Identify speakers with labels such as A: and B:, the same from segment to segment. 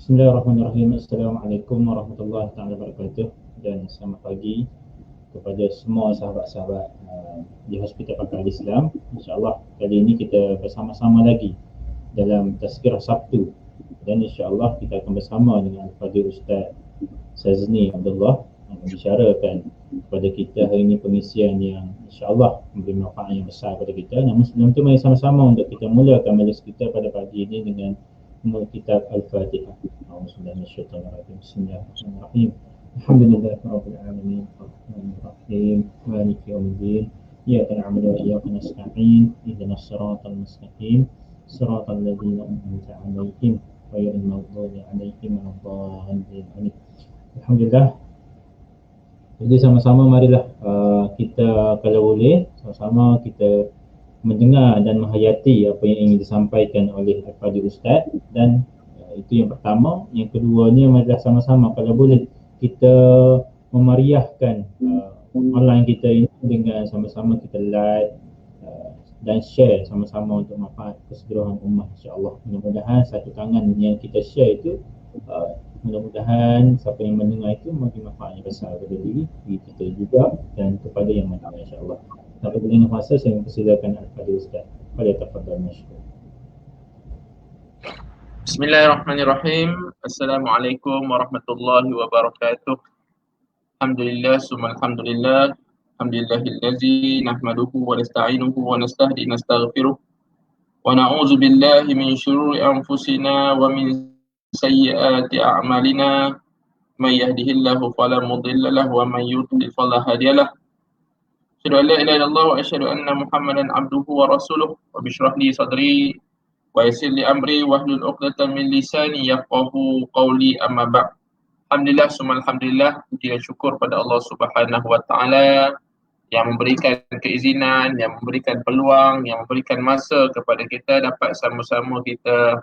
A: Bismillahirrahmanirrahim. Assalamualaikum warahmatullahi wabarakatuh dan selamat pagi kepada semua sahabat-sahabat di Hospital Pakar Islam. InsyaAllah kali ini kita bersama-sama lagi dalam Tazkirah Sabtu dan insyaAllah kita akan bersama dengan Al-Fadhil Ustaz Sazni Abdullah yang membicarakan kepada kita hari ini pengisian yang insyaAllah memberi manfaat yang besar kepada kita. Namun sebelum itu mari sama-sama untuk kita mulakan majlis kita pada pagi ini dengan kitab Al-Fatihah. A'udzubillahi Bismillahirrahmanirrahim. Alhamdulillahirabbil alamin. Arrahmanirrahim. Maliki yaumiddin. Iyyaka na'budu wa iyyaka nasta'in. Ihdinas siratal mustaqim. Siratal ladzina an'amta 'alaihim ghairil maghdubi 'alaihim waladdallin. Amin. Alhamdulillah. Jadi sama-sama marilah kita kalau boleh sama-sama kita mendengar dan menghayati apa yang ingin disampaikan oleh Al-Fadhil Ustaz dan itu yang pertama. Yang keduanya marilah sama-sama kalau boleh kita memeriahkan online kita ini dengan sama-sama kita like dan share sama-sama untuk manfaat keseluruhan umat, insya-Allah. Mudah-mudahan satu tangan yang kita share itu mudah-mudahan siapa yang mendengar itu memberi manfaat yang besar kepada diri kita juga dan kepada yang mendengar, insya-Allah. Tanpa berlengah masa, saya mempersilakan Al-Fadhil Ustaz. Falyatafaddal mashkur.
B: Bismillahirrahmanirrahim. Assalamualaikum warahmatullahi wabarakatuh. Alhamdulillah, summa alhamdulillah. Alhamdulillahillazi nahmaduhu wa nasta'inuhu wa nastahdi nastaghfiruh. Wa na'udzu billahi min syururi anfusina wa min sayyiati a'malina. May yahdihillahu fala mudilla lahu wa may yudlil fala hadiya lahu. Asyhadu an la ilaha illallah wa asyhadu anna Muhammadan abduhu wa rasuluh. Wa bishrah li sadri wa yassir li amri wahlul 'uqdatam min lisani yafqahu qawli, amma ba'd. Alhamdulillah, summa alhamdulillah, puji dan syukur pada Allah Subhanahu wa taala yang memberikan keizinan, yang memberikan peluang, yang memberikan masa kepada kita dapat sama-sama kita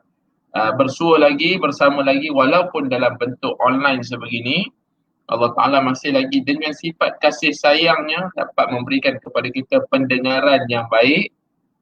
B: bersua lagi, bersama lagi walaupun dalam bentuk online sebegini. Allah Ta'ala masih lagi dengan sifat kasih sayangnya dapat memberikan kepada kita pendengaran yang baik,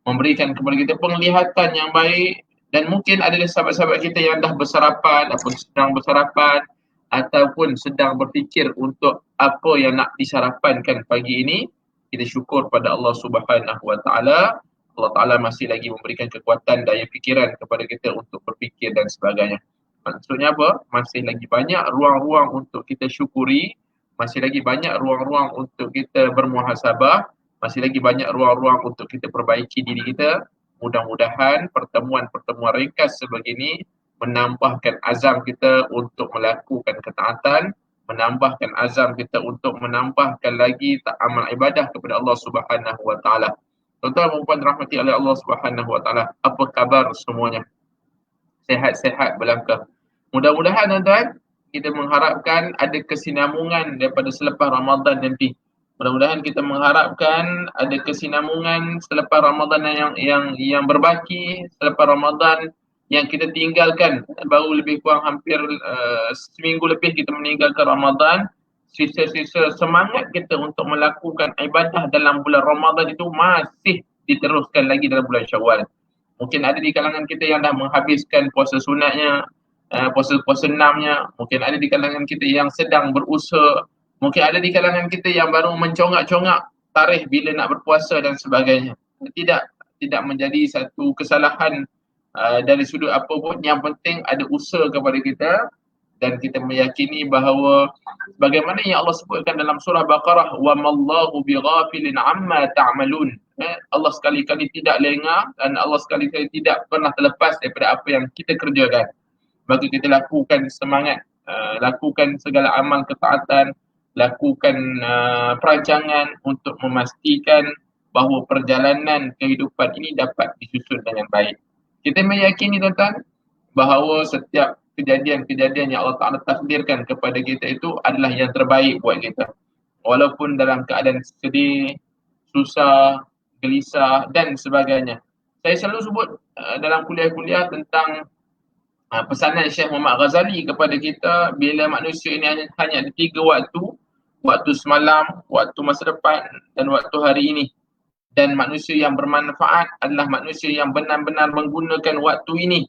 B: memberikan kepada kita penglihatan yang baik, dan mungkin ada sahabat-sahabat kita yang dah bersarapan ataupun sedang bersarapan ataupun sedang berfikir untuk apa yang nak disarapankan pagi ini. Kita syukur pada Allah Subhanahu wa taala. Allah Ta'ala masih lagi memberikan kekuatan daya fikiran kepada kita untuk berfikir dan sebagainya. Maksudnya apa? Masih lagi banyak ruang-ruang untuk kita syukuri, masih lagi banyak ruang-ruang untuk kita bermuhasabah, masih lagi banyak ruang-ruang untuk kita perbaiki diri kita. Mudah-mudahan pertemuan-pertemuan ringkas sebegini menambahkan azam kita untuk melakukan ketaatan, menambahkan azam kita untuk menambahkan lagi amal ibadah kepada Allah Subhanahu wa taala. Tuan-tuan dan puan rahmati oleh Allah Subhanahu wa taala, apa khabar semuanya? Sehat-sehat belaka. Mudah-mudahan tuan-tuan kita mengharapkan ada kesinambungan daripada selepas Ramadan nanti. Mudah-mudahan kita mengharapkan ada kesinambungan selepas Ramadan yang berbaki, selepas Ramadan yang kita tinggalkan baru lebih kurang hampir seminggu lebih kita meninggalkan Ramadan. Sisa-sisa semangat kita untuk melakukan ibadah dalam bulan Ramadan itu masih diteruskan lagi dalam bulan Syawal. Mungkin ada di kalangan kita yang dah menghabiskan puasa sunatnya, puasa-puasa enamnya. Mungkin ada di kalangan kita yang sedang berusaha. Mungkin ada di kalangan kita yang baru mencongak-congak tarikh bila nak berpuasa dan sebagainya. Tidak menjadi satu kesalahan dari sudut apa pun. Yang penting ada usaha kepada kita dan kita meyakini bahawa bagaimana yang Allah sebutkan dalam surah Baqarah, wa mallahu bighafilin amma ta'malun. Allah sekali-kali tidak lengah dan Allah sekali-kali tidak pernah terlepas daripada apa yang kita kerjakan. Maka kita lakukan semangat, lakukan segala amal ketaatan, lakukan perancangan untuk memastikan bahawa perjalanan kehidupan ini dapat disusun dengan baik. Kita meyakini tuan-tuan bahawa setiap kejadian-kejadian yang Allah Ta'ala takdirkan kepada kita itu adalah yang terbaik buat kita. Walaupun dalam keadaan sedih, susah, gelisah dan sebagainya. Saya selalu sebut dalam kuliah-kuliah tentang pesanan Syekh Muhammad Ghazali kepada kita, bila manusia ini hanya ada 3 waktu, waktu semalam, waktu masa depan dan waktu hari ini. Dan manusia yang bermanfaat adalah manusia yang benar-benar menggunakan waktu ini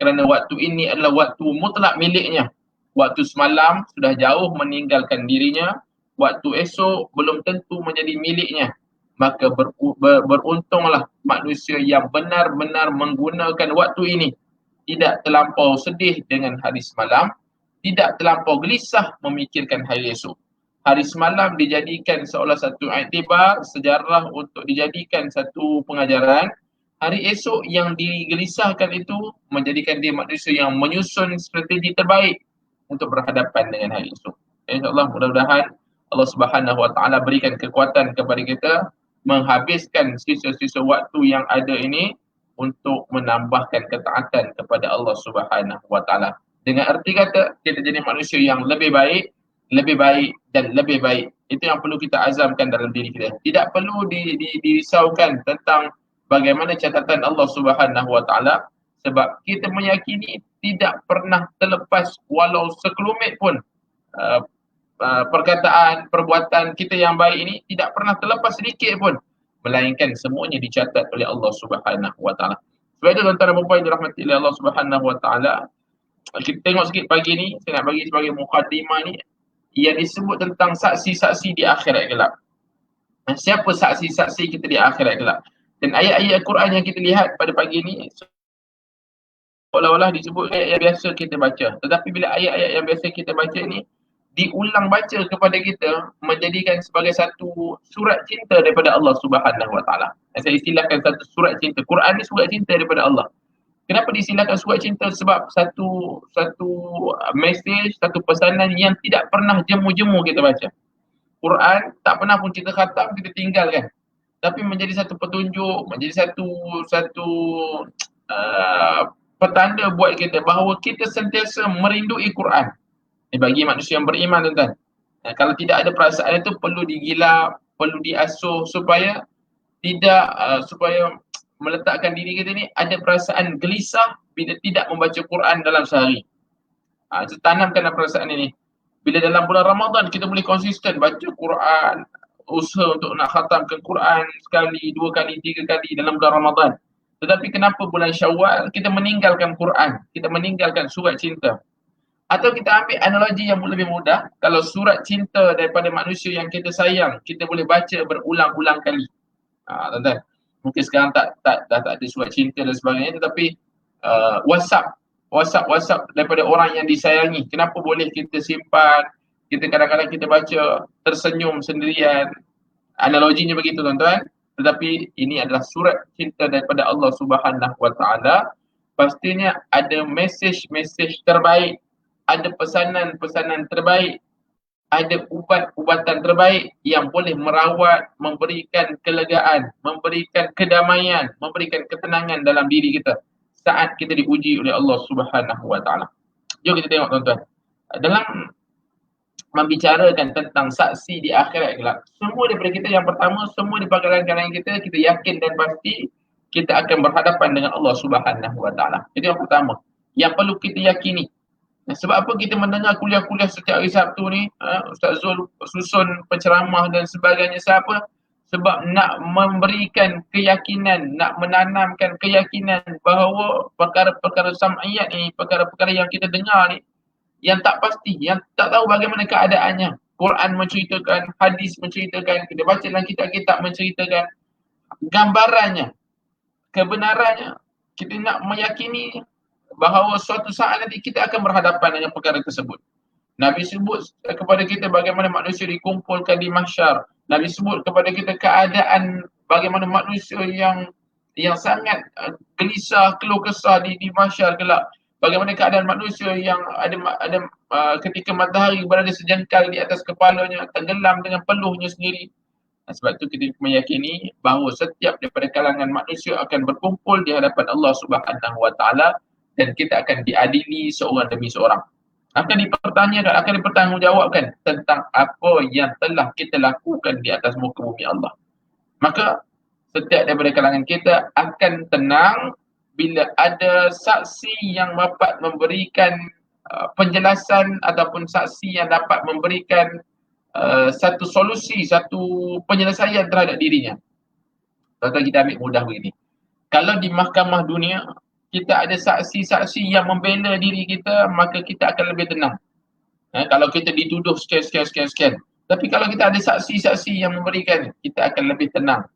B: kerana waktu ini adalah waktu mutlak miliknya. Waktu semalam sudah jauh meninggalkan dirinya, waktu esok belum tentu menjadi miliknya. Maka beruntunglah manusia yang benar-benar menggunakan waktu ini. Tidak terlampau sedih dengan hari semalam, tidak terlampau gelisah memikirkan hari esok. Hari semalam dijadikan seolah satu iktibar, sejarah untuk dijadikan satu pengajaran. Hari esok yang digelisahkan itu menjadikan dia manusia yang menyusun strategi terbaik untuk berhadapan dengan hari esok. InsyaAllah mudah-mudahan Allah Subhanahu Wa Taala berikan kekuatan kepada kita menghabiskan sisa-sisa waktu yang ada ini untuk menambahkan ketaatan kepada Allah Subhanahu Wa Taala. Dengan erti kata kita jadi manusia yang lebih baik dan lebih baik. Itu yang perlu kita azamkan dalam diri kita. Tidak perlu dirisaukan tentang bagaimana catatan Allah Subhanahu Wa Taala, sebab kita meyakini tidak pernah terlepas walau sekelumit pun perkataan, perbuatan kita yang baik ini tidak pernah terlepas sedikit pun, melainkan semuanya dicatat oleh Allah Subhanahu Wa Taala. Sebab itu tuan-tuan dan puan-puan dirahmati oleh Allah Subhanahu Wa Taala, kita tengok sikit pagi ni, saya nak bagi sebagai mukadimah ni, yang disebut tentang saksi-saksi di akhirat kelak. Siapa saksi-saksi kita di akhirat kelak? Dan ayat-ayat Al-Quran yang kita lihat pada pagi ni seolah-olah disebut ayat yang biasa kita baca. Tetapi bila ayat-ayat yang biasa kita baca ni diulang baca kepada kita, menjadikan sebagai satu surat cinta daripada Allah Subhanahu Wa Taala. Saya istilahkan satu surat cinta. Quran ni surat cinta daripada Allah. Kenapa diistilahkan surat cinta? Sebab satu message, satu pesanan yang tidak pernah jemu-jemu kita baca. Quran tak pernah pun kita khatam, kita tinggalkan. Tapi menjadi satu petunjuk, menjadi satu petanda buat kita bahawa kita sentiasa merindui Quran. Bagi manusia yang beriman, tuan-tuan, kalau tidak ada perasaan itu, perlu digilap, perlu diasuh supaya tidak supaya meletakkan diri kita ni ada perasaan gelisah bila tidak membaca Quran dalam sehari. Tanamkan perasaan ini. Bila dalam bulan Ramadan kita boleh konsisten baca Quran, usaha untuk nak khatamkan Quran sekali, 2 kali, 3 kali dalam bulan Ramadan. Tetapi kenapa bulan Syawal kita meninggalkan Quran, kita meninggalkan surat cinta? Atau kita ambil analogi yang lebih mudah, kalau surat cinta daripada manusia yang kita sayang, kita boleh baca berulang-ulang kali. Tuan-tuan, mungkin sekarang dah tak ada surat cinta dan sebagainya, tetapi WhatsApp daripada orang yang disayangi, kenapa boleh kita simpan, kita kadang-kadang kita baca tersenyum sendirian. Analoginya begitu, tuan-tuan. Tetapi ini adalah surat cinta daripada Allah Subhanahu Wa Taala. Pastinya ada mesej-mesej terbaik, ada pesanan-pesanan terbaik, ada ubat-ubatan terbaik yang boleh merawat, memberikan kelegaan, memberikan kedamaian, memberikan ketenangan dalam diri kita saat kita diuji oleh Allah Subhanahu Wa Taala. Jom kita tengok, tuan-tuan. Dalam membicarakan tentang saksi di akhirat kelak, semua daripada kita, yang pertama, semua di pangkalan-pangkalan kita yakin dan pasti kita akan berhadapan dengan Allah Subhanahu Wa Taala. Itu yang pertama, yang perlu kita yakini. Sebab apa kita mendengar kuliah-kuliah setiap hari Sabtu ni, Ustaz Zul susun penceramah dan sebagainya? Siapa? Sebab nak memberikan keyakinan, nak menanamkan keyakinan bahawa perkara-perkara sam'iyat ni, perkara-perkara yang kita dengar ni, yang tak pasti, yang tak tahu bagaimana keadaannya. Quran menceritakan, hadis menceritakan, kita baca dalam kitab-kitab menceritakan gambarannya, kebenarannya. Kita nak meyakini bahawa suatu saat nanti kita akan berhadapan dengan perkara tersebut. Nabi sebut kepada kita bagaimana manusia dikumpulkan di mahsyar. Nabi sebut kepada kita keadaan bagaimana manusia yang sangat gelisah, keluh kesah di mahsyar kelak. Bagaimana keadaan manusia yang ada ketika matahari berada sejengkal di atas kepalanya, tenggelam dengan peluhnya sendiri. Sebab itu kita meyakini bahawa setiap daripada kalangan manusia akan berkumpul di hadapan Allah Subhanahu Wa Taala, dan kita akan diadili seorang demi seorang. Akan dipertanyakan, akan dipertanggungjawabkan tentang apa yang telah kita lakukan di atas muka bumi Allah. Maka setiap daripada kalangan kita akan tenang bila ada saksi yang dapat memberikan penjelasan ataupun saksi yang dapat memberikan satu solusi, satu penyelesaian terhadap dirinya. Tuan-tuan, kita ambil mudah begini. Kalau di mahkamah dunia kita ada saksi-saksi yang membela diri kita, maka kita akan lebih tenang. Kalau kita dituduh sekian. Tapi kalau kita ada saksi-saksi yang memberikan, kita akan lebih tenang.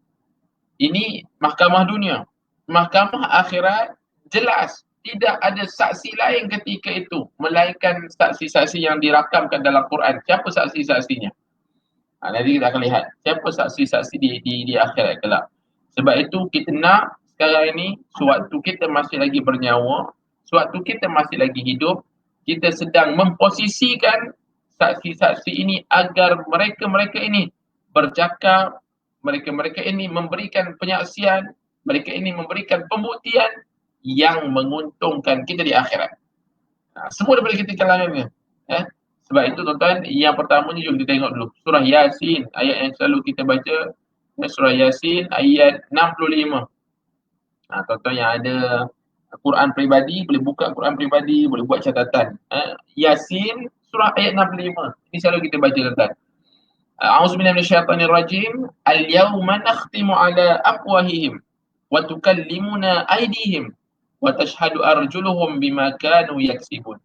B: Ini mahkamah dunia. Mahkamah akhirat jelas tidak ada saksi lain ketika itu melainkan saksi-saksi yang dirakamkan dalam Quran. Siapa saksi-saksinya? Nanti kita akan lihat siapa saksi-saksi di akhirat kelak. Sebab itu kita nak sekarang ini, sewaktu kita masih lagi bernyawa, sewaktu kita masih lagi hidup, kita sedang memposisikan saksi-saksi ini agar mereka-mereka ini bercakap, mereka-mereka ini memberikan penyaksian, mereka ini memberikan pembuktian yang menguntungkan kita di akhirat. Semua daripada kita kalangannya. Sebab itu tuan-tuan, yang pertamanya jom kita tengok dulu. Surah Yasin, ayat yang selalu kita baca. Surah Yasin, ayat 65. Tuan-tuan yang ada Quran peribadi, boleh buka Quran peribadi, boleh buat catatan. Yasin, surah ayat 65. Ini selalu kita baca tuan-tuan. A'udzubillahi minasyaitonirrajim. Al-yawma nakhtimu ala afwahihim wa tukallimuna aydihim wa tashhadu arjuluhum bima kanu yaksibun.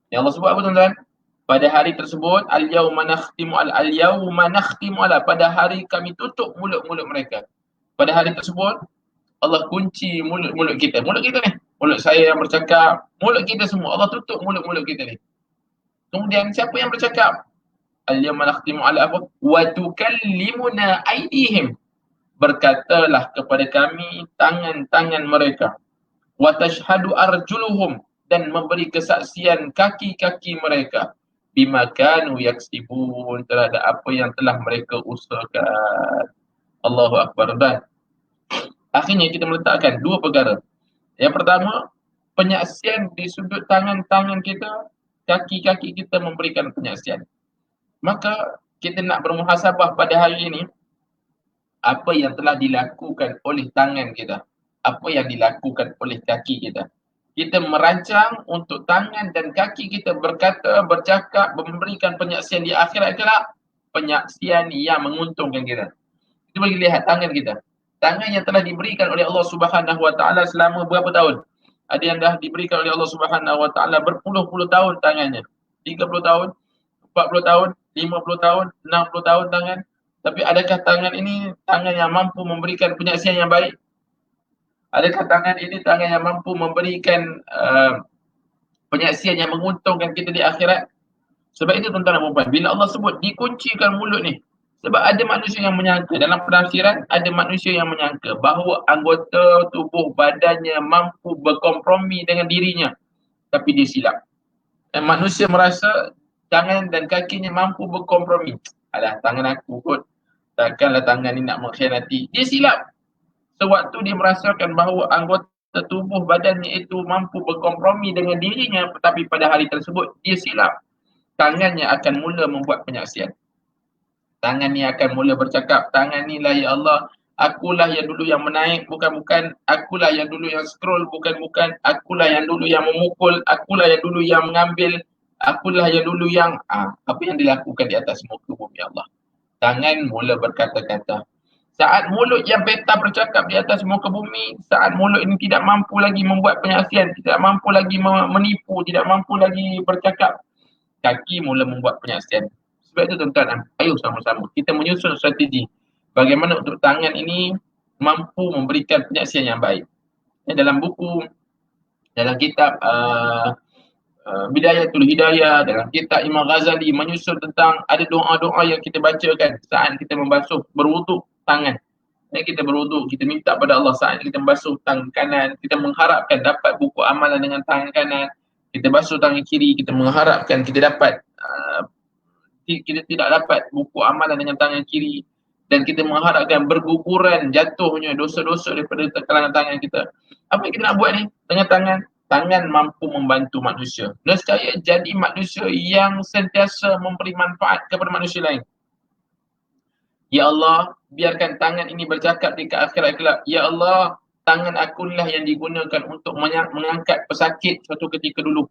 B: Ya Allah sebut apa tuan-tuan? Pada hari tersebut, al-yawma nakhtimu ala, pada hari kami tutup mulut-mulut mereka. Pada hari tersebut, Allah kunci mulut-mulut kita. Mulut kita ni, mulut saya yang bercakap, mulut kita semua, Allah tutup mulut-mulut kita ni. Kemudian siapa yang bercakap? Al-yawma nakhtimu ala apa? Wa tukallimuna aydihim. Berkatalah kepada kami tangan-tangan mereka. Wa tashhadu arjuluhum, dan memberi kesaksian kaki-kaki mereka. Bima kanu yaksibun, terhadap apa yang telah mereka usahakan. Allahu Akbar. Dan akhirnya kita meletakkan dua perkara. Yang pertama, penyaksian di sudut tangan-tangan kita, kaki-kaki kita memberikan penyaksian. Maka kita nak bermuhasabah pada hari ini, apa yang telah dilakukan oleh tangan kita, apa yang dilakukan oleh kaki kita. Kita merancang untuk tangan dan kaki kita berkata, bercakap, memberikan penyaksian di akhirat kelak, penyaksian yang menguntungkan kita. Kita bagi lihat tangan kita. Tangan yang telah diberikan oleh Allah Subhanahu Wa Taala selama berapa tahun? Ada yang dah diberikan oleh Allah Subhanahu Wa Taala berpuluh-puluh tahun tangannya. 30 tahun, 40 tahun, 50 tahun, 60 tahun tangan. Tapi adakah tangan ini tangan yang mampu memberikan penyaksian yang baik? Adakah tangan ini tangan yang mampu memberikan penyaksian yang menguntungkan kita di akhirat? Sebab itu tuan-tuan dan puan-puan, bila Allah sebut dikuncikan mulut ni, sebab ada manusia yang menyangka, dalam penafsiran ada manusia yang menyangka bahawa anggota tubuh badannya mampu berkompromi dengan dirinya, tapi dia silap. Dan manusia merasa tangan dan kakinya mampu berkompromi. Alah, tangan aku kot, takkanlah tangan ni nak mengkhianati. Dia silap. Sewaktu dia merasakan bahawa anggota tubuh badannya itu mampu berkompromi dengan dirinya, tetapi pada hari tersebut dia silap. Tangannya akan mula membuat penyaksian. Tangan ni akan mula bercakap, tangan ni lah ya Allah, akulah yang dulu yang menaik bukan-bukan, akulah yang dulu yang scroll bukan-bukan, akulah yang dulu yang memukul, akulah yang dulu yang mengambil, akulah yang dulu yang apa yang dilakukan di atas muka bumi Allah. Tangan mula berkata-kata. Saat mulut yang peta bercakap di atas muka bumi, saat mulut ini tidak mampu lagi membuat penyaksian, tidak mampu lagi menipu, tidak mampu lagi bercakap, kaki mula membuat penyaksian. Sebab itu tuan-tuan, ayo sama-sama kita menyusun strategi bagaimana untuk tangan ini mampu memberikan penyaksian yang baik. Dalam buku, dalam kitab Bidayatul Hidayah, dalam kitab Imam Ghazali menyusun tentang ada doa-doa yang kita bacakan saat kita membasuh berwuduk tangan. Kita berwuduk, kita minta pada Allah saat kita membasuh tangan kanan, kita mengharapkan dapat buku amalan dengan tangan kanan. Kita basuh tangan kiri, kita mengharapkan kita dapat kita tidak dapat buku amalan dengan tangan kiri, dan kita mengharapkan berguguran jatuhnya dosa-dosa daripada kalangan tangan kita. Apa yang kita nak buat ni dengan tangan? Tangan mampu membantu manusia. Nescaya jadi manusia yang sentiasa memberi manfaat kepada manusia lain. Ya Allah, biarkan tangan ini bercakap di akhirat kelak. Ya Allah, tangan akulah yang digunakan untuk mengangkat pesakit suatu ketika dulu.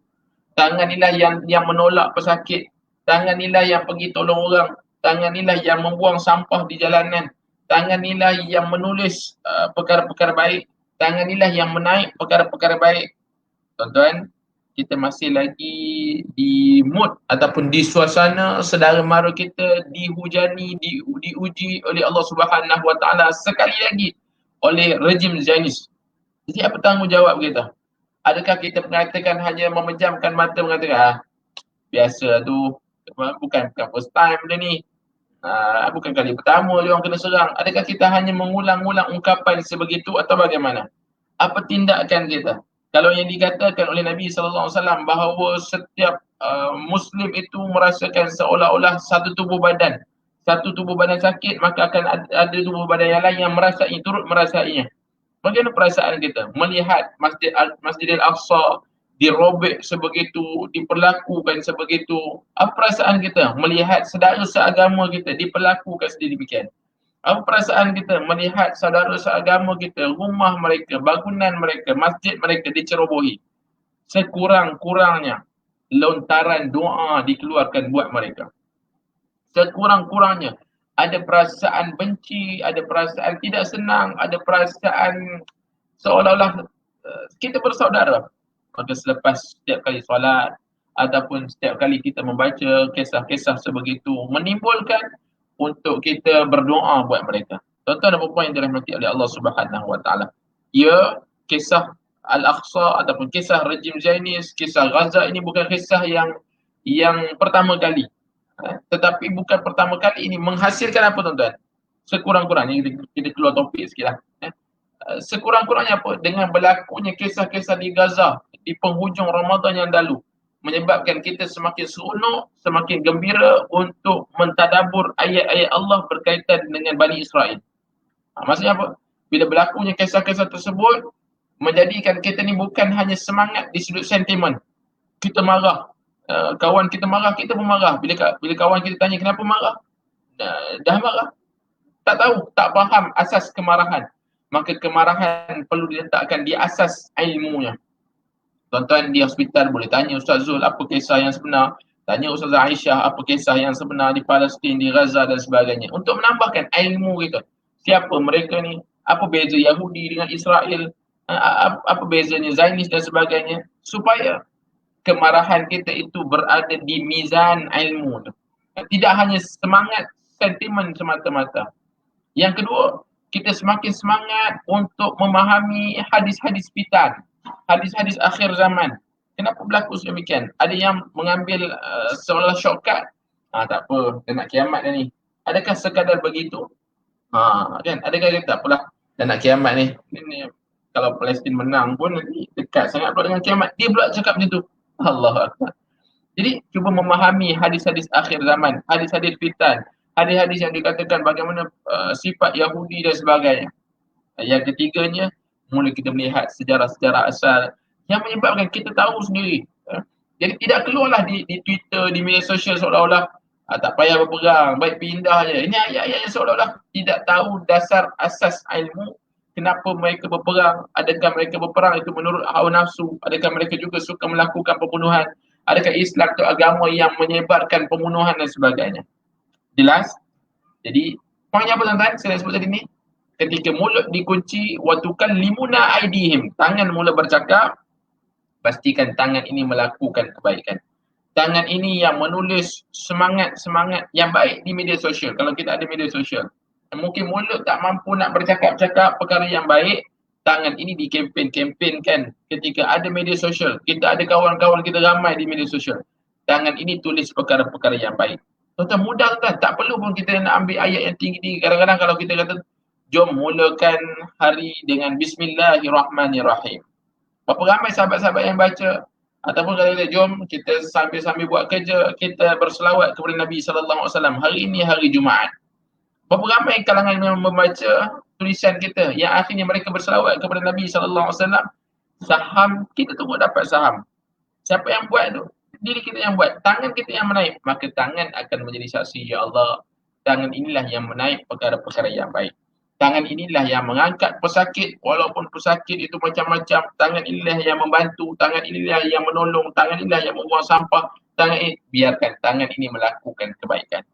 B: Tangan inilah yang menolak pesakit. Tangan inilah yang pergi tolong orang. Tangan inilah yang membuang sampah di jalanan. Tangan inilah yang menulis perkara-perkara baik. Tangan inilah yang menaik perkara-perkara baik. Tuan-tuan, kita masih lagi di mood ataupun di suasana saudara mara kita dihujani, diuji oleh Allah Subhanahu Wa Taala sekali lagi oleh rejim Zionis. Jadi apa tanggungjawab kita? Adakah kita mengatakan hanya memejamkan mata mengatakan biasa tu, bukan first time dia ni, bukan kali pertama dia orang kena serang. Adakah kita hanya mengulang-ulang ungkapan sebegitu atau bagaimana? Apa tindakan kita? Kalau yang dikatakan oleh Nabi SAW bahawa setiap Muslim itu merasakan seolah-olah satu tubuh badan sakit, maka akan ada tubuh badan yang lain yang turut merasainya. Bagaimana perasaan kita melihat Masjidil Aqsa dirobek sebegitu, diperlakukan sebegitu? Apa perasaan kita melihat saudara seagama kita diperlakukan sedemikian? Apa perasaan kita melihat saudara seagama kita, rumah mereka, bangunan mereka, masjid mereka dicerobohi? Sekurang-kurangnya lontaran doa dikeluarkan buat mereka. Sekurang-kurangnya ada perasaan benci, ada perasaan tidak senang, ada perasaan seolah-olah kita bersaudara. Maka selepas setiap kali solat ataupun setiap kali kita membaca kisah-kisah sebegitu, menimbulkan untuk kita berdoa buat mereka. Tuan-tuan dan puan yang dirahmati oleh Allah Subhanahu Wa Taala. Ya, kisah Al-Aqsa ataupun kisah rejim Zionis, kisah Gaza ini bukan kisah yang pertama kali. Tetapi bukan pertama kali ini menghasilkan apa tuan-tuan? Sekurang-kurangnya kita keluar topik sikitlah. Sekurang-kurangnya apa? Dengan berlakunya kisah-kisah di Gaza di penghujung Ramadan yang lalu, menyebabkan kita semakin seronok, semakin gembira untuk mentadabur ayat-ayat Allah berkaitan dengan Bani Israel. Maksudnya apa? Bila berlakunya kisah-kisah tersebut, menjadikan kita ni bukan hanya semangat di sudut sentimen. Kita marah, kawan kita marah, kita pun marah. Bila kawan kita tanya kenapa marah, dah marah. Tak tahu, tak faham asas kemarahan. Maka kemarahan perlu diletakkan di asas ilmunya. Tuan-tuan di hospital boleh tanya Ustaz Zul apa kisah yang sebenar, tanya Ustaz Aisyah apa kisah yang sebenar di Palestin, di Gaza dan sebagainya, untuk menambahkan ilmu kita. Siapa mereka ni, apa beza Yahudi dengan Israel, apa bezanya Zionis dan sebagainya, supaya kemarahan kita itu berada di mizan ilmu tu. Tidak hanya semangat sentimen semata-mata. Yang kedua, kita semakin semangat untuk memahami hadis-hadis fitan, hadis-hadis akhir zaman. Kenapa berlaku sedemikian? Ada yang mengambil seolah shortcut. Tak apa, dah nak kiamat dah ni. Adakah sekadar begitu? Kan? Adakah dia tak apalah, dah nak kiamat ni. Ini kalau Palestin menang pun nanti dekat sangat pula dengan kiamat. Dia pula cakap macam tu. Allah Akbar. Jadi cuba memahami hadis-hadis akhir zaman, hadis-hadis fitan, hadis-hadis yang dikatakan bagaimana sifat Yahudi dan sebagainya. Yang ketiganya, mula kita melihat sejarah-sejarah asal yang menyebabkan kita tahu sendiri. Jadi tidak keluarlah di Twitter, di media sosial seolah-olah tak payah berperang, baik pindah je. Ini ayat-ayat yang seolah-olah tidak tahu dasar asas ilmu. Kenapa mereka berperang? Adakah mereka berperang itu menurut hawa nafsu? Adakah mereka juga suka melakukan pembunuhan? Adakah Islam itu agama yang menyebarkan pembunuhan dan sebagainya? Jelas? Jadi, poinnya apa tuan-tuan? Saya sebut tadi ni. Ketika mulut dikunci, watukan limuna aidihim. Tangan mula bercakap, pastikan tangan ini melakukan kebaikan. Tangan ini yang menulis semangat-semangat yang baik di media sosial. Kalau kita ada media sosial. Mungkin mulut tak mampu nak bercakap-cakap perkara yang baik, tangan ini dikempen-kempenkan ketika ada media sosial. Kita ada kawan-kawan kita ramai di media sosial. Tangan ini tulis perkara-perkara yang baik. Tuan-tuan mudah kan? Tak perlu pun kita nak ambil ayat yang tinggi-tinggi. Kadang-kadang kalau kita kata, jom mulakan hari dengan Bismillahirrahmanirrahim. Berapa ramai sahabat-sahabat yang baca? Ataupun kalau kita jom kita sambil-sambil buat kerja, kita berselawat kepada Nabi SAW. Hari ini hari Jumaat. Berapa ramai kalangan yang membaca tulisan kita yang akhirnya mereka berselawat kepada Nabi SAW. Saham, kita tunggu dapat saham. Siapa yang buat tu? Diri kita yang buat. Tangan kita yang menaik. Maka tangan akan menjadi saksi. Ya Allah, tangan inilah yang menaik perkara-perkara yang baik. Tangan inilah yang mengangkat pesakit. Walaupun pesakit itu macam-macam. Tangan inilah yang membantu. Tangan inilah yang menolong. Tangan inilah yang membuang sampah. Tangan ini, biarkan tangan ini melakukan kebaikan.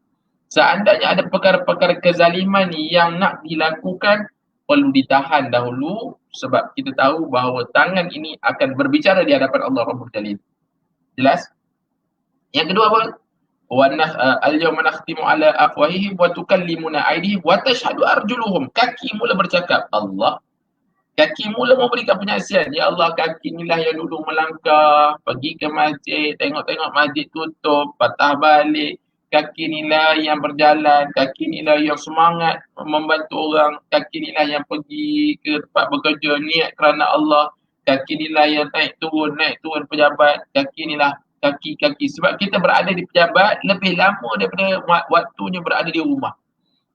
B: Seandainya ada perkara-perkara kezaliman yang nak dilakukan, perlu ditahan dahulu Sebab kita tahu bahawa tangan ini akan berbicara di hadapan Allah Rabbul Jalil. Jelas? Yang kedua apa? Al-yawma nakhtimu ala afwahihim wa tukallimuna aydihim wa tashhadu arjuluhum. Kaki mula bercakap. Allah. Kaki mula memberikan penyaksian. Ya Allah, kaki inilah yang dulu melangkah, pergi ke masjid, tengok-tengok masjid tutup, patah balik. Kaki inilah yang berjalan, kaki inilah yang semangat membantu orang, kaki inilah yang pergi ke tempat bekerja niat kerana Allah, kaki inilah yang naik turun pejabat, kaki inilah kaki-kaki. Sebab kita berada di pejabat lebih lama daripada waktunya berada di rumah.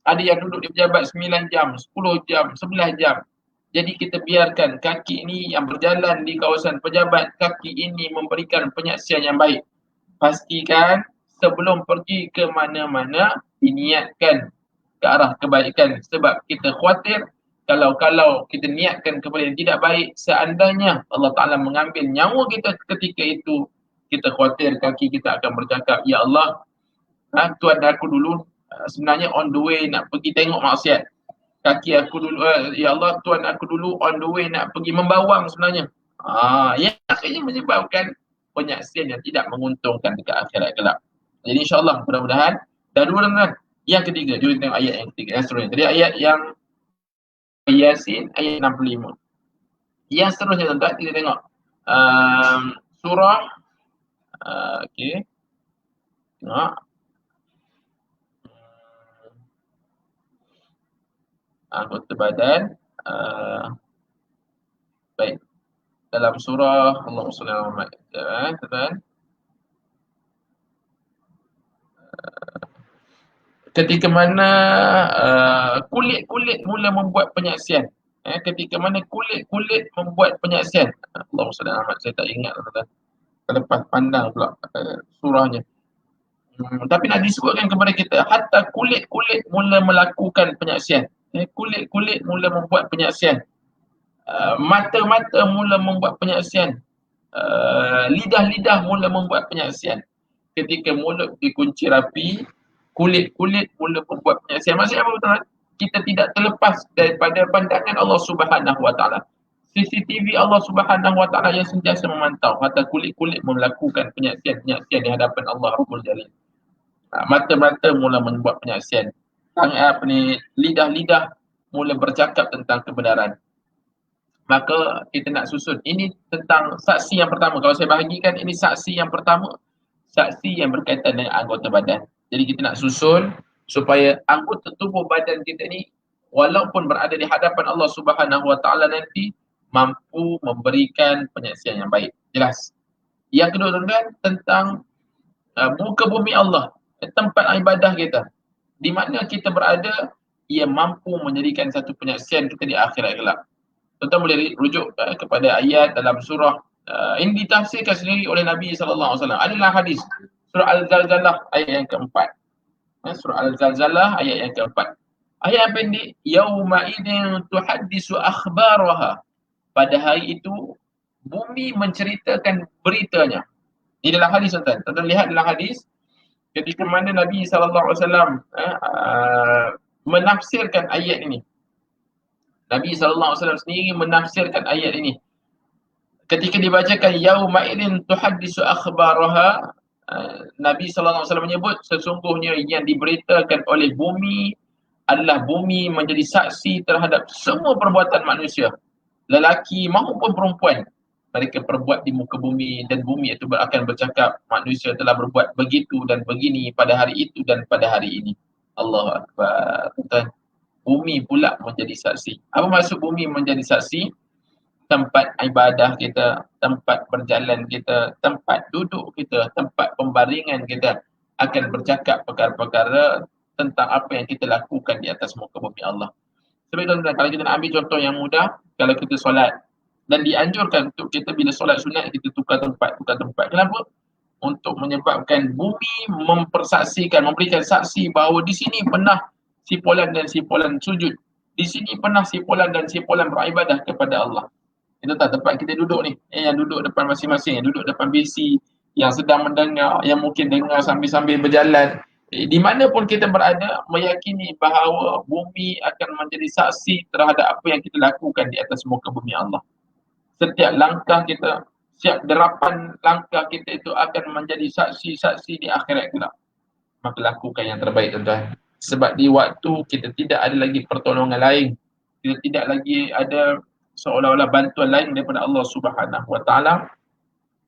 B: Ada yang duduk di pejabat 9 jam, 10 jam, 11 jam. Jadi kita biarkan kaki ini yang berjalan di kawasan pejabat, kaki ini memberikan penyaksian yang baik. Pastikan sebelum pergi ke mana-mana, diniatkan ke arah kebaikan. Sebab kita khawatir kalau kita niatkan kepada yang tidak baik, seandainya Allah Ta'ala mengambil nyawa kita ketika itu, kita khawatir kaki kita akan bercakap, Ya Allah, Tuhan aku dulu sebenarnya on the way nak pergi tengok maksiat. Kaki aku dulu, Ya Allah, Tuhan aku dulu on the way nak pergi membawang sebenarnya. Yang akhirnya menyebabkan penyaksian yang tidak menguntungkan dekat akhirat kelak. Jadi insyaAllah mudah-mudahan dah dua dengan yang ketiga. Jom tengok ayat yang ketiga, yang seterusnya. Jadi ayat yang Yasin ayat 65. Yang seterusnya tuan-tuan kita tengok surah okey. Tengok anggota badan baik dalam surah Allahumma salli ala Muhammad. Tuan-tuan, ketika mana kulit-kulit mula membuat penyaksian. Ketika mana kulit-kulit membuat penyaksian. Allahumma salli ala Muhammad. Saya tak ingat tuan-tuan. Terlepas pandang pula surahnya. Tapi nak disebutkan kepada kita, hatta kulit-kulit mula melakukan penyaksian. Kulit-kulit mula membuat penyaksian. Mata-mata mula membuat penyaksian. Lidah-lidah mula membuat penyaksian. Ketika mulut dikunci rapi, kulit-kulit mula membuat penyaksian. Maksudnya apa betul? Kita tidak terlepas daripada pandangan Allah Subhanahu Wa Taala. CCTV Allah Subhanahu Wa Taala yang sentiasa memantau. Hatta kulit-kulit melakukan penyaksian-penyaksian di hadapan Allah Rabbul Jalil. Mata-mata mula membuat penyaksian. Lidah-lidah mula bercakap tentang kebenaran. Maka kita nak susun. Ini tentang saksi yang pertama. Kalau saya bahagikan, ini saksi yang pertama. Saksi yang berkaitan dengan anggota badan. Jadi kita nak susun supaya anggota tubuh badan kita ni walaupun berada di hadapan Allah Subhanahu Wa Taala nanti mampu memberikan penyaksian yang baik. Jelas. Yang kedua tuan-tuan, tentang muka bumi Allah, tempat ibadah kita. Di mana kita berada, ia mampu menjadikan satu penyaksian kita di akhirat kelak. Tuan-tuan boleh rujuk kepada ayat dalam surah ini ditafsirkan sendiri oleh Nabi SAW. Adalah hadis surah Al-Zalzalah ayat yang keempat. Surah Al-Zalzalah ayat yang keempat. Ayat yang pendek, yauma idzin tuhaddisu akhbaraha. Pada hari itu bumi menceritakan beritanya. Ini dalam hadis tuan-tuan. Tuan-tuan lihat dalam hadis ketika mana Nabi SAW menafsirkan ayat ini. Nabi SAW sendiri menafsirkan ayat ini. Ketika dibacakan yauma idzin tuhaddisu akhbaraha, Nabi SAW menyebut sesungguhnya yang diberitakan oleh bumi adalah bumi menjadi saksi terhadap semua perbuatan manusia, lelaki maupun perempuan. Mereka perbuat di muka bumi dan bumi itu akan bercakap manusia telah berbuat begitu dan begini pada hari itu dan pada hari ini. Allahu Akbar. Bumi pula menjadi saksi. Apa maksud bumi menjadi saksi? Tempat ibadah kita, tempat berjalan kita, tempat duduk kita, tempat pembaringan kita akan bercakap perkara-perkara tentang apa yang kita lakukan di atas muka bumi Allah. Sebab tuan-tuan, kalau kita nak ambil contoh yang mudah, kalau kita solat dan dianjurkan untuk kita bila solat sunat kita tukar tempat. Kenapa? Untuk menyebabkan bumi mempersaksikan, memberikan saksi bahawa di sini pernah si Fulan dan si Fulan sujud. Di sini pernah si Fulan dan si Fulan beribadah kepada Allah. Itu tak tempat kita duduk ni. Yang duduk depan masing-masing, yang duduk depan BC, yang sedang mendengar, yang mungkin dengar sambil-sambil berjalan. Di mana pun kita berada, meyakini bahawa bumi akan menjadi saksi terhadap apa yang kita lakukan di atas muka bumi Allah. Setiap langkah kita, setiap derapan langkah kita itu akan menjadi saksi-saksi di akhirat kelak. Maka lakukan yang terbaik, tuan-tuan. Sebab di waktu kita tidak ada lagi pertolongan lain, kita tidak lagi ada seolah-olah bantuan lain daripada Allah Subhanahu Wa Taala.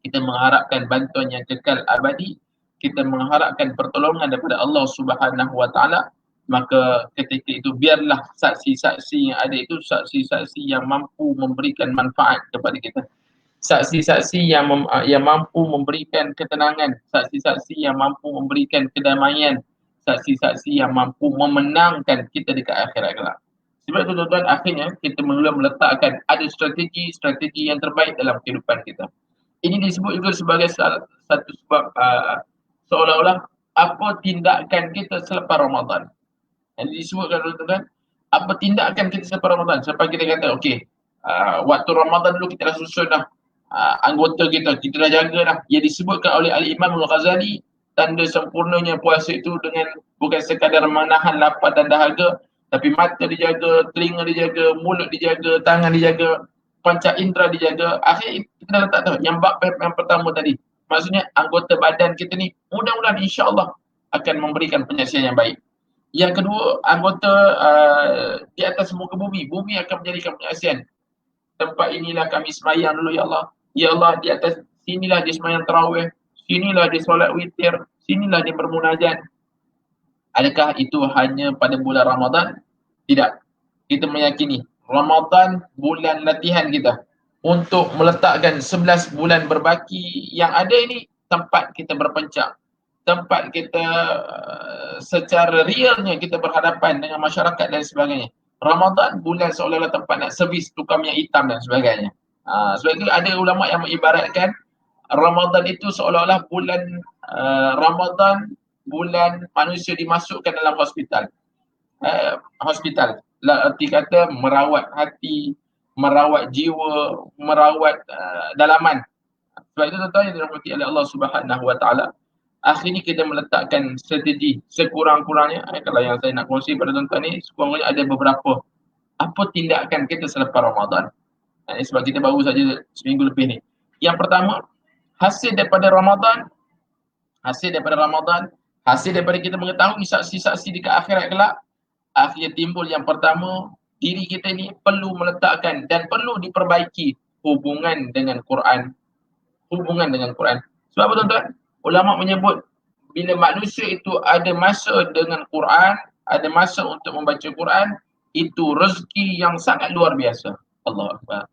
B: Kita mengharapkan bantuan yang kekal abadi, kita mengharapkan pertolongan daripada Allah Subhanahu Wa Taala, maka ketika itu biarlah saksi-saksi yang ada itu saksi-saksi yang mampu memberikan manfaat kepada kita. Saksi-saksi yang mampu memberikan ketenangan, saksi-saksi yang mampu memberikan kedamaian, saksi-saksi yang mampu memenangkan kita dekat akhirat kelak. Sebab itu, tuan-tuan, akhirnya kita mula meletakkan ada strategi yang terbaik dalam kehidupan kita. Ini disebut juga sebagai satu sebab seolah-olah apa tindakan kita selepas Ramadan. Yang disebutkan, tuan-tuan, apa tindakan kita selepas Ramadan. Sampai kita kata, okey, waktu Ramadan dulu kita dah susun dah anggota kita dah jaga dah. Ia disebutkan oleh Al-Imam Al-Ghazali, tanda sempurnanya puasa itu dengan bukan sekadar menahan lapar dan dahaga, tapi mata dijaga, telinga dijaga, mulut dijaga, tangan dijaga, panca indera dijaga. Akhirnya kita dah letak tahu yang bab yang pertama tadi. Maksudnya anggota badan kita ni mudah-mudahan insya-Allah akan memberikan penyaksian yang baik. Yang kedua, anggota di atas muka bumi. Bumi akan menjadikan penyaksian. Tempat inilah kami semayang dulu, ya Allah. Ya Allah, di atas sinilah dia semayang tarawih, sinilah dia solat witir, sinilah dia bermunajat. Adakah itu hanya pada bulan Ramadan? Tidak. Kita meyakini Ramadan bulan latihan kita untuk meletakkan 11 bulan berbaki yang ada ini tempat kita berpencak. Tempat kita secara realnya kita berhadapan dengan masyarakat dan sebagainya. Ramadan bulan seolah-olah tempat nak servis tukar minyak hitam dan sebagainya. Sebab itu ada ulama yang mengibaratkan Ramadan itu seolah-olah bulan Ramadan bulan manusia dimasukkan dalam hospital. Hospital. Arti kata merawat hati, merawat jiwa, merawat dalaman. Sebab itu, tuan-tuan yang dirahmati oleh Allah Subhanahu Wa Taala, akhirnya kita meletakkan strategi sekurang-kurangnya. Kalau yang saya nak kongsi pada tuan-tuan ni, sekurang-kurangnya ada beberapa apa tindakan kita selepas Ramadan. Sebab kita baru saja seminggu lebih ni. Yang pertama, hasil daripada Ramadan, hasil daripada kita mengetahui saksi-saksi dekat akhirat kelak, akhirnya timbul yang pertama, diri kita ni perlu meletakkan dan perlu diperbaiki hubungan dengan Quran. Hubungan dengan Quran. Sebab apa, tuan-tuan? Ulama menyebut bila manusia itu ada masa dengan Quran, ada masa untuk membaca Quran, itu rezeki yang sangat luar biasa. Allahu Akbar.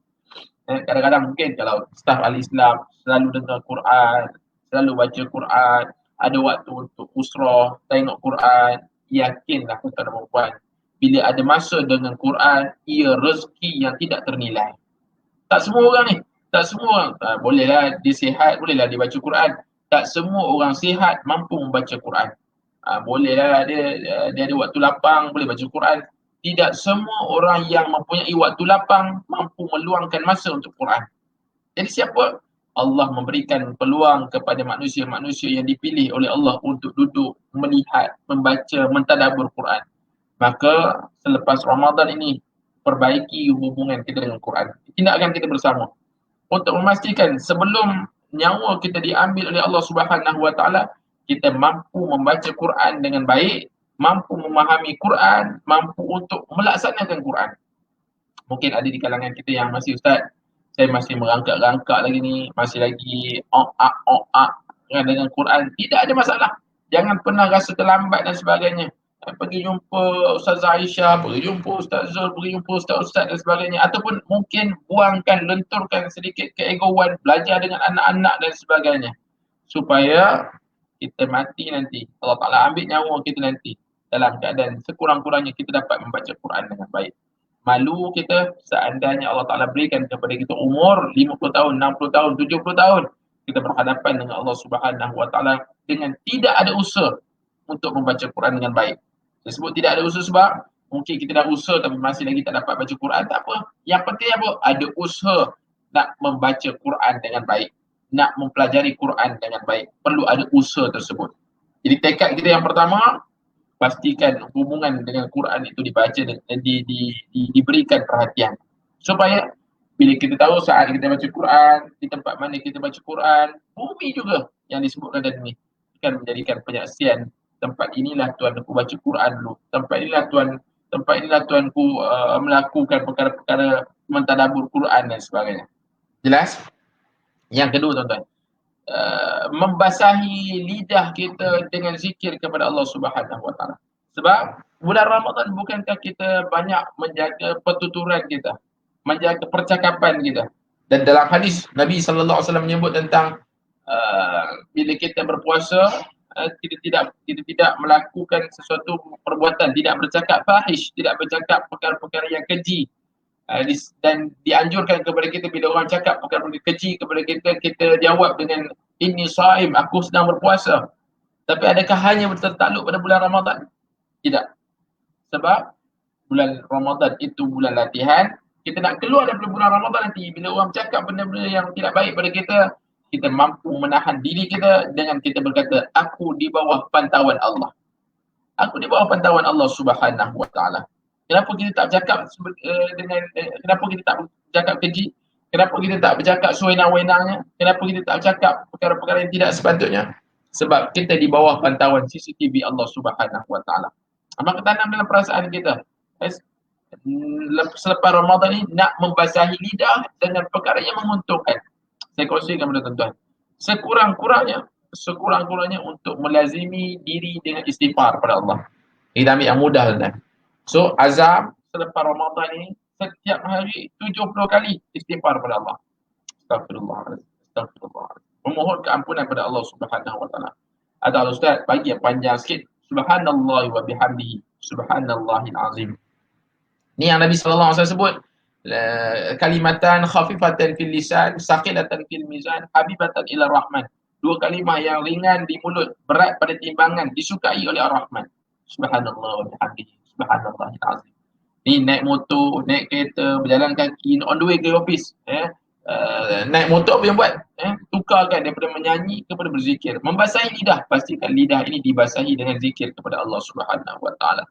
B: Kadang-kadang mungkin kalau staf Al-Islam selalu dengar Quran, selalu baca Quran, ada waktu untuk usrah, tengok Quran, yakinlah tuan-tuan dan puan, bila ada masa dengan Quran, ia rezeki yang tidak ternilai. Tak semua orang ni, tak semua orang, bolehlah dia sihat, bolehlah dia baca Quran. Tak semua orang sihat mampu membaca Quran. Bolehlah dia ada waktu lapang, boleh baca Quran. Tidak semua orang yang mempunyai waktu lapang mampu meluangkan masa untuk Quran. Jadi siapa? Allah memberikan peluang kepada manusia-manusia yang dipilih oleh Allah untuk duduk, melihat, membaca, mentadabbur Quran. Maka selepas Ramadan ini, perbaiki hubungan kita dengan Quran. Tindakan kita bersama untuk memastikan sebelum nyawa kita diambil oleh Allah Subhanahu Wa Taala, kita mampu membaca Quran dengan baik, mampu memahami Quran, mampu untuk melaksanakan Quran. Mungkin ada di kalangan kita yang masih, Ustaz, saya masih merangkak-rangkak lagi ni, masih lagi dengan Quran. Tidak ada masalah. Jangan pernah rasa terlambat dan sebagainya. Pergi jumpa Ustazah Aisyah, pergi jumpa Ustaz Zul, pergi jumpa Ustaz-Ustaz dan sebagainya. Ataupun mungkin buangkan, lenturkan sedikit keegoan, belajar dengan anak-anak dan sebagainya. Supaya kita mati nanti, Allah Ta'ala ambil nyawa kita nanti dalam keadaan sekurang-kurangnya kita dapat membaca Quran dengan baik. Malu kita seandainya Allah Ta'ala berikan kepada kita umur 50 tahun, 60 tahun, 70 tahun, kita berhadapan dengan Allah Subhanahu Wa Ta'ala dengan tidak ada usaha untuk membaca Quran dengan baik. Saya sebut tidak ada usaha sebab mungkin kita dah usaha tapi masih lagi tak dapat baca Quran, tak apa. Yang penting apa? Ada usaha nak membaca Quran dengan baik, nak mempelajari Quran dengan baik. Perlu ada usaha tersebut. Jadi tekad kita yang pertama, pastikan hubungan dengan Quran itu dibaca dan diberikan perhatian. Supaya bila kita tahu saat kita baca Quran, di tempat mana kita baca Quran, bumi juga yang disebutkan tadi ni akan menjadikan penyaksian. Tempat inilah Tuhan aku baca Quran dulu. Tempat inilah Tuanku melakukan perkara-perkara mentadabbur Quran dan sebagainya. Jelas? Yang kedua tuan-tuan, membasahi lidah kita dengan zikir kepada Allah Subhanahu Wa Taala. Sebab bulan Ramadan bukankah kita banyak menjaga pertuturan kita, menjaga percakapan kita. Dan dalam hadis Nabi sallallahu alaihi wasallam menyebut tentang bila kita berpuasa, kita tidak melakukan sesuatu perbuatan, tidak bercakap fahish, tidak bercakap perkara-perkara yang keji. Dan dianjurkan kepada kita bila orang cakap perkara-perkara keji kepada kita, kita jawab dengan inni shaim, aku sedang berpuasa. Tapi adakah hanya bertakluk pada bulan Ramadan? Tidak. Sebab bulan Ramadan itu bulan latihan. Kita nak keluar daripada bulan Ramadan nanti, bila orang cakap benda-benda yang tidak baik pada kita, kita mampu menahan diri kita dengan kita berkata, aku di bawah pantauan Allah. Aku di bawah pantauan Allah Subhanahu Wa Taala. Kenapa kita tak bercakap kenapa kita tak bercakap keji? Kenapa kita tak bercakap sewenang-wenangnya? Kenapa kita tak bercakap perkara-perkara yang tidak sepatutnya? Sebab kita di bawah pantauan CCTV Allah Subhanahu Wa Taala. Maka tanam dalam perasaan kita, selepas Ramadan ni nak membasahi lidah dengan perkara yang menguntungkan. Saya kongsikan kepada tuan-tuan, sekurang-kurangnya untuk melazimi diri dengan istighfar kepada Allah. Kita ambil yang mudah tuan-tuan. So azam selepas Ramadan ni setiap hari 70 kali istighfar kepada Allah. Astagfirullahaladzim. Memohon keampunan kepada Allah Subhanahu Wa Taala. Ada ustaz bagi yang panjang sikit. Subhanallah wa bihamdihi. Subhanallahil azim. Ni yang Nabi sallallahu alaihi wasallam sebut, kalimatan khafifatan fil lisan, saqilatan fil mizan, habibatan ila rahman. Dua kalimah yang ringan di mulut, berat pada timbangan, disukai oleh Ar-Rahman. Subhanallah wa bihamdihi. Subhanallahil azim. Ni naik motor, naik kereta, berjalan kaki, on the way ke office, naik motor apa yang buat? Tukarkan daripada menyanyi kepada berzikir. Membasahi lidah, pastikan lidah ini dibasahi dengan zikir kepada Allah Subhanahu Wa Taala.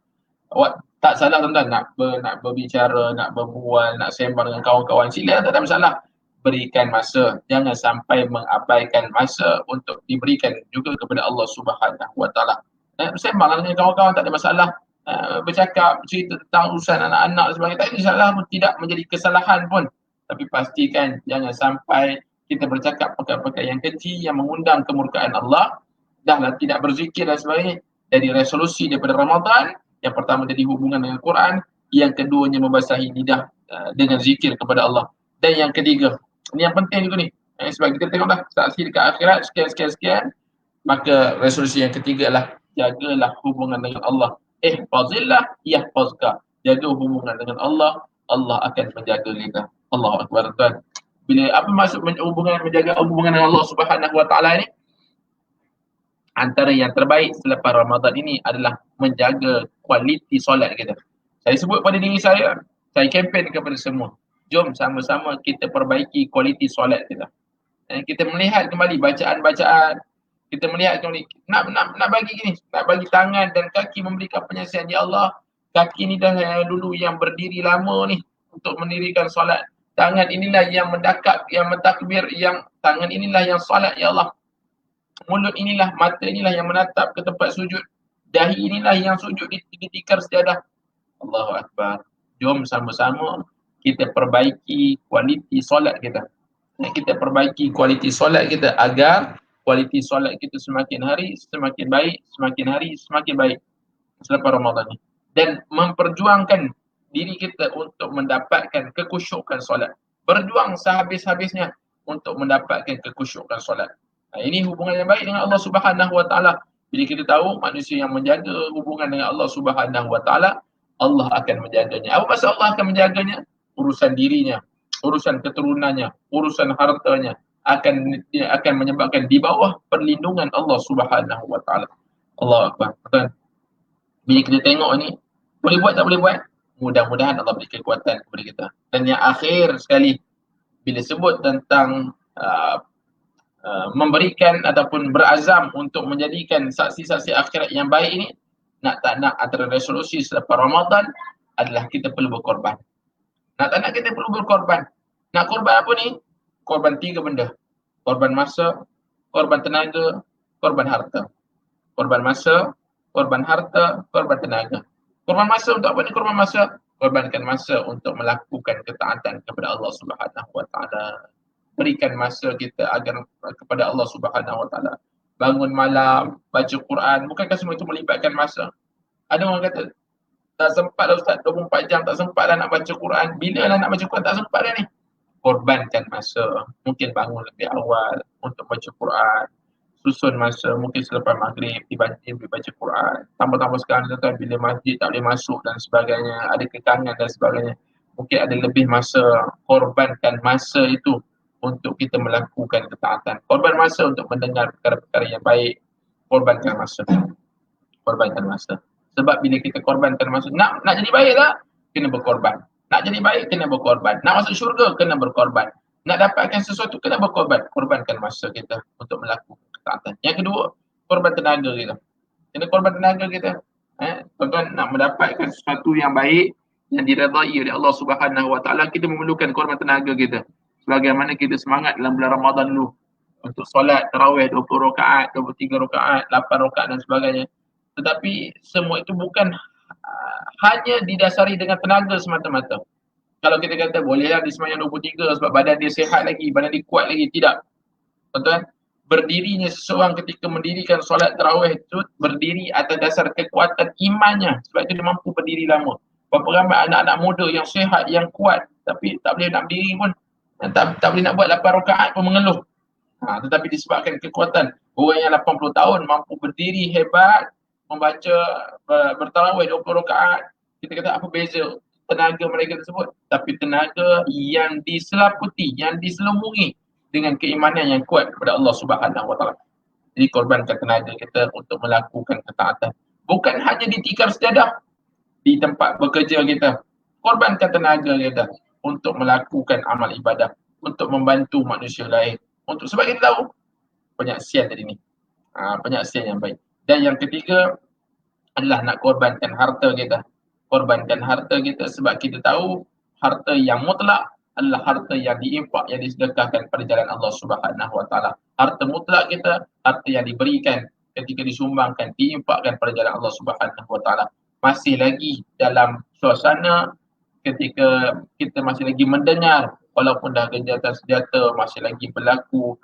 B: Awak tak salah tuan-tuan nak berbicara, nak berbual, nak sembang dengan kawan-kawan. Sila tak ada masalah. Berikan masa. Jangan sampai mengabaikan masa untuk diberikan juga kepada Allah Subhanahu Wa Taala. Sembang dengan kawan-kawan tak ada masalah. Bercakap, cerita tentang urusan anak-anak dan sebagainya. Tak ada masalah pun, tidak menjadi kesalahan pun. Tapi pastikan jangan sampai kita bercakap perkara-perkara yang keji yang mengundang kemurkaan Allah. Dahlah tidak berzikir dan sebagainya. Jadi resolusi daripada Ramadan, yang pertama tadi hubungan dengan Quran, yang keduanya membasahi lidah dengan zikir kepada Allah. Dan yang ketiga, ini yang penting juga ni. Sebab kita tengoklah saksi dekat akhirat sekian. Maka resolusi yang ketiga adalah jagalah hubungan dengan Allah. Ihfazillah yahfazka. Jaga hubungan dengan Allah, Allah akan menjaga kita. Allahu Akbar tuan. Bila apa maksud menjaga hubungan dengan Allah Subhanahu Wa Taala ni? Antara yang terbaik selepas Ramadan ini adalah menjaga kualiti solat kita. Saya sebut pada diri saya kempen kepada semua. Jom sama-sama kita perbaiki kualiti solat kita. Kita melihat kembali bacaan-bacaan. Kita melihat kembali, nak bagi gini, nak bagi tangan dan kaki memberikan penyaksian. Ya Allah, kaki ni dah dulu yang berdiri lama ni untuk mendirikan solat. Tangan inilah yang mendakap, yang mentakbir, yang tangan inilah yang solat ya Allah. Mulut inilah, mata inilah yang menatap ke tempat sujud. Dahi inilah yang sujud di tikar sejadah. Allahu Akbar. Jom sama-sama kita perbaiki kualiti solat kita. Kita perbaiki kualiti solat kita agar kualiti solat kita semakin hari semakin baik, semakin hari semakin baik selepas Ramadan ni. Dan memperjuangkan diri kita untuk mendapatkan kekhusyukan solat. Berjuang sehabis-habisnya untuk mendapatkan kekhusyukan solat. Ini hubungan yang baik dengan Allah Subhanahu Wa Taala. Bila kita tahu manusia yang menjaga hubungan dengan Allah Subhanahu Wa Taala, Allah akan menjaganya. Apa maksud Allah akan menjaganya? Urusan dirinya, urusan keturunannya, urusan hartanya akan menyebabkan di bawah perlindungan Allah Subhanahu Wa Taala. Allahu Akbar. Bila kita tengok ni, boleh buat tak boleh buat? Mudah-mudahan Allah beri kekuatan kepada kita. Dan yang akhir sekali, bila sebut tentang memberikan ataupun berazam untuk menjadikan saksi-saksi akhirat yang baik ini, nak tak nak antara resolusi selepas Ramadan adalah kita perlu berkorban. Nak tak nak kita perlu berkorban. Nak korban apa ni? Korban 3 benda. Korban masa, korban tenaga, korban harta. Korban masa, korban harta, korban tenaga. Korban masa untuk apa ni? Korban masa, korbankan masa untuk melakukan ketaatan kepada Allah Subhanahu Wa Taala. Berikan masa kita agar kepada Allah Subhanahu Wa Taala. Bangun malam, baca Quran. Bukankah semua itu melibatkan masa? Ada orang kata, tak sempat lah Ustaz, 24 jam tak sempat lah nak baca Quran. Bila lah nak baca Quran, tak sempat dah ni. Korbankan masa. Mungkin bangun lebih awal untuk baca Quran. Susun masa, mungkin selepas maghrib dibaca Quran. Tambah-tambah sekarang tuan, bila masjid tak boleh masuk dan sebagainya, ada kekangan dan sebagainya, mungkin ada lebih masa. Korbankan masa itu untuk kita melakukan ketaatan. Korban masa untuk mendengar perkara-perkara yang baik. Korbankan masa. Korbankan masa. Sebab bila kita korbankan masa, nak jadi baik tak? Kena berkorban. Nak jadi baik, kena berkorban. Nak masuk syurga, kena berkorban. Nak dapatkan sesuatu, kena berkorban. Korbankan masa kita untuk melakukan ketaatan. Yang kedua, korban tenaga kita. Kena korban tenaga kita. Tuan-tuan, nak mendapatkan sesuatu yang baik, yang diredai oleh Allah Subhanahu Wa Taala, kita memerlukan korban tenaga kita. Sebagaimana kita semangat dalam bulan Ramadan dulu untuk solat tarawih 20 rakaat, 23 rakaat, 8 rakaat dan sebagainya. Tetapi semua itu bukan hanya didasari dengan tenaga semata-mata. Kalau kita kata bolehlah dia semayang 23 sebab badan dia sihat lagi, badan dia kuat lagi, tidak. Tuan-tuan, berdirinya seseorang ketika mendirikan solat tarawih itu berdiri atas dasar kekuatan imannya, sebab itu dia mampu berdiri lama. Berapa ramai anak-anak muda yang sihat, yang kuat, tapi tak boleh nak berdiri pun, tak boleh nak buat 8 rakaat pun mengeluh. Tetapi disebabkan kekuatan orang yang 80 tahun mampu berdiri hebat, membaca bertarawih 20 rakaat, kita kata apa beza tenaga mereka tersebut? Tapi tenaga yang diselaputi, yang diselumuri dengan keimanan yang kuat kepada Allah Subhanahu Wa Taala. Jadi korbankan tenaga kita untuk melakukan ketaatan. Bukan hanya di tikar sejadah, di tempat bekerja kita. Korbankan tenaga kita untuk melakukan amal ibadah, untuk membantu manusia lain. Sebab kita tahu penyaksian tadi ni. Penyaksian yang baik. Dan yang ketiga adalah nak korbankan harta kita. Korbankan harta kita sebab kita tahu harta yang mutlak adalah harta yang diinfak, yang disedekahkan pada jalan Allah Subhanahu Wa Taala. Harta mutlak kita, harta yang diberikan ketika disumbangkan, diinfakkan pada jalan Allah Subhanahu Wa Taala. Masih lagi dalam suasana ketika kita masih lagi mendengar, walaupun dah gencatan senjata, masih lagi berlaku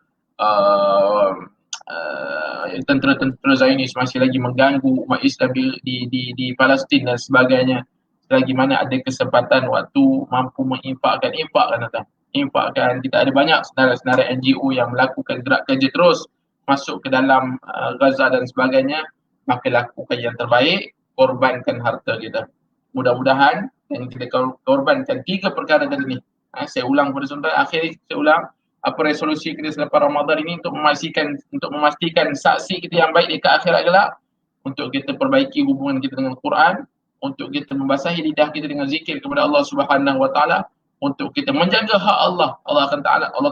B: tentera-tentera Zionis masih lagi mengganggu umat Islam di Palestin dan sebagainya. Selagi mana ada kesempatan waktu mampu menginfakkan, infakkan. Kita ada banyak saudara-saudara NGO yang melakukan gerak kerja terus masuk ke dalam Gaza dan sebagainya, maka lakukan yang terbaik, korbankan harta kita. Mudah-mudahan yang kita korbankan 3 perkara tadi ni. Saya ulang pada sebentar, akhir saya ulang. Apa resolusi kita selepas Ramadan ini untuk memastikan saksi kita yang baik di akhirat kelak, untuk kita perbaiki hubungan kita dengan Quran, untuk kita membasahi lidah kita dengan zikir kepada Allah Subhanahu Wa Taala, untuk kita menjaga hak Allah. Allah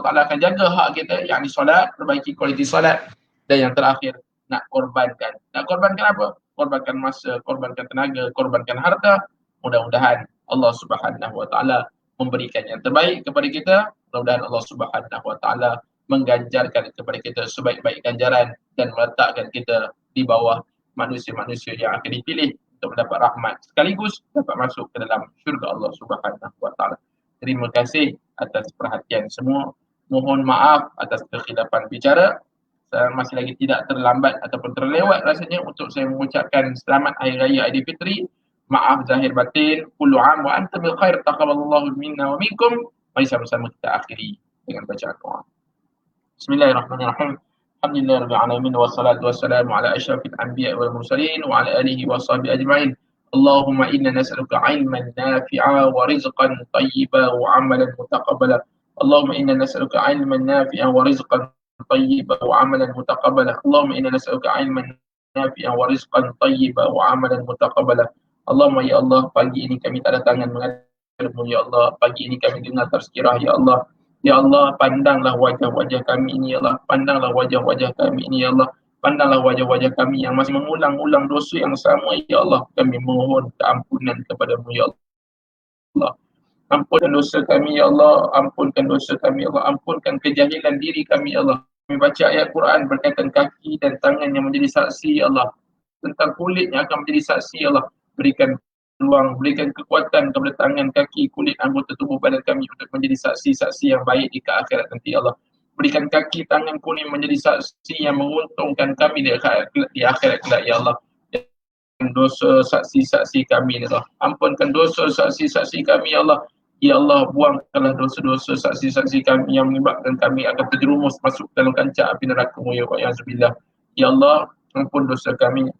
B: Taala akan jaga hak kita, yakni solat, perbaiki kualiti solat. Dan yang terakhir, nak korbankan. Nak korbankan apa? Korbankan masa, korbankan tenaga, korbankan harta. Mudah-mudahan Allah Subhanahu Wa Taala memberikan yang terbaik kepada kita. Mudah-mudahan Allah Subhanahu Wa Taala mengganjarkan kepada kita sebaik-baik ganjaran dan meletakkan kita di bawah manusia-manusia yang akan dipilih untuk mendapat rahmat, sekaligus dapat masuk ke dalam syurga Allah Subhanahu Wa Taala. Terima kasih atas perhatian semua. Mohon maaf atas kekhilafan bicara. Saya masih lagi tidak terlambat ataupun terlewat rasanya untuk saya mengucapkan selamat Hari Raya Aidilfitri. Maaf zahir batin. Kullu am wa antum bil khair, taqabbalallahu minna wa minkum. Mari sama-sama kita akhiri dengan bacaan doa. Bismillahirrahmanirrahim. Alhamdulillahirabbil alamin wassalatu wassalamu ala asyrafil anbiya'i wal mursalin wa ala alihi washabbihi ajma'in. Allahumma inna nas'aluka 'ilman nafi'a wa rizqan thayyiban wa 'amalan mutaqabbala. Allahumma inna nas'aluka 'ilman nafi'an wa rizqan thayyiban wa 'amalan mutaqabbala. Allahumma inna nas'aluka 'ilman nafi'an wa rizqan thayyiban wa 'amalan mutaqabbala. Allahumma ya Allah, pagi ini kami tak ada tangan menghadapmu ya Allah. Pagi ini kami dengar tazkirah ya Allah. Ya Allah, pandanglah wajah-wajah kami ini, ya Allah. Pandanglah wajah-wajah kami ini, ya Allah. Pandanglah wajah-wajah kami yang masih mengulang-ulang dosa yang sama, ya Allah. Kami mohon keampunan kepada-Mu, ya Allah. Ampunkan dosa kami, ya Allah. Ampunkan dosa kami, ya Allah. Ampunkan kejahilan diri kami, ya Allah. Kami baca ayat Quran berkaitan kaki dan tangan yang menjadi saksi, ya Allah. Tentang kulit yang akan menjadi saksi, ya Allah. Berikan peluang, berikan kekuatan kepada tangan, kaki, kulit, anggota tubuh badan kami untuk menjadi saksi-saksi yang baik di akhirat nanti, ya Allah. Berikan kaki, tangan, kulit menjadi saksi yang menguntungkan kami di akhirat kelak, ya Allah. Dosa saksi-saksi kami, ya Allah. Ampunkan dosa saksi-saksi kami, ya Allah. Ya Allah, buangkanlah dosa-dosa saksi-saksi kami yang menyebabkan kami akan terjerumus masuk dalam kancah api neraka-Mu, ya Allah. Ya Allah, ampun dosa kami,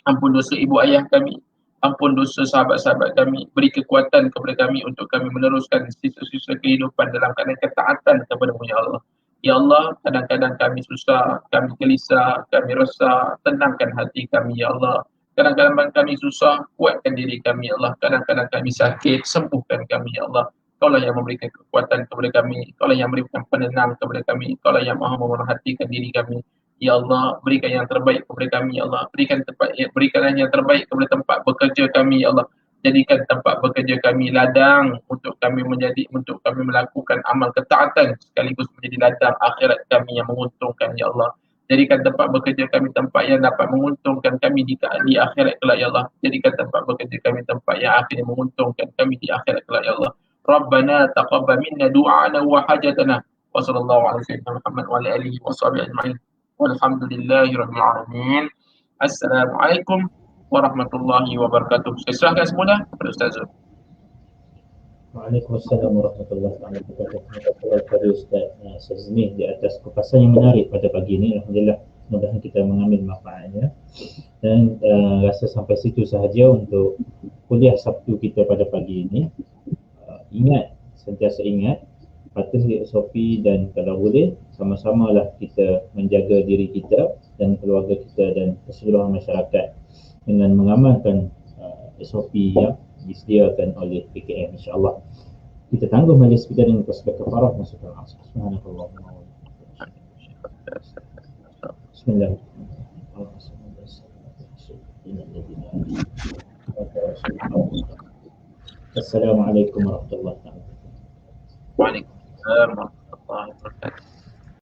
B: ampun dosa ibu ayah kami, ampun dosa sahabat-sahabat kami, beri kekuatan kepada kami untuk kami meneruskan sisa-sisa kehidupan dalam keadaan ketaatan kepada-Mu, ya Allah. Ya Allah, kadang-kadang kami susah, kami gelisah, kami resah, tenangkan hati kami, ya Allah. Kadang-kadang kami susah, kuatkan diri kami, ya Allah. Kadang-kadang kami sakit, sembuhkan kami, ya Allah. Kaulah yang memberikan kekuatan kepada kami, Kaulah yang memberikan penenang kepada kami, Kaulah yang maha memerhatikan diri kami. Ya Allah, berikan yang terbaik kepada kami, ya Allah. Berikanlah yang terbaik kepada tempat bekerja kami, ya Allah. Jadikan tempat bekerja kami ladang untuk kami melakukan amal ketaatan sekaligus menjadi ladang akhirat kami yang menguntungkan, ya Allah. Jadikan tempat bekerja kami tempat yang dapat menguntungkan kami di akhirat kelak, ya Allah. Jadikan tempat bekerja kami tempat yang akhirnya menguntungkan kami di akhirat kelak, ya Allah. Rabbana taqabbal minna du'ana wa hajatana. Wa sallallahu alaihi wasallam Muhammad wa ala alihi wa sahbihi ajma'in. Walhamdulillahirabbil alamin. Assalamualaikum warahmatullahi wabarakatuh. Saya serahkan semula kepada Ustaz Zul.
A: Waalaikumsalam warahmatullahi wabarakatuh. Terima kasih kepada Ustaz Sazmi di atas kupasan yang menarik pada pagi ini. Alhamdulillah, mudah-mudahan kita mengambil manfaatnya. Dan rasa sampai situ sahaja untuk kuliah Sabtu kita pada pagi ini. Ingat, sentiasa ingat, patuh SOP dan kalau boleh sama-samalah kita menjaga diri kita dan keluarga kita dan keseluruhan masyarakat dengan mengamalkan SOP yang disediakan oleh PKM, insya-Allah. Kita tangguh majlis kita dengan tasbih kafarah dan syukur asr. Subhanallahumma wa bihamdihi. Bismillahirrahmanirrahim. Assalamualaikum warahmatullahi wabarakatuh.
B: Waalaikumsalam.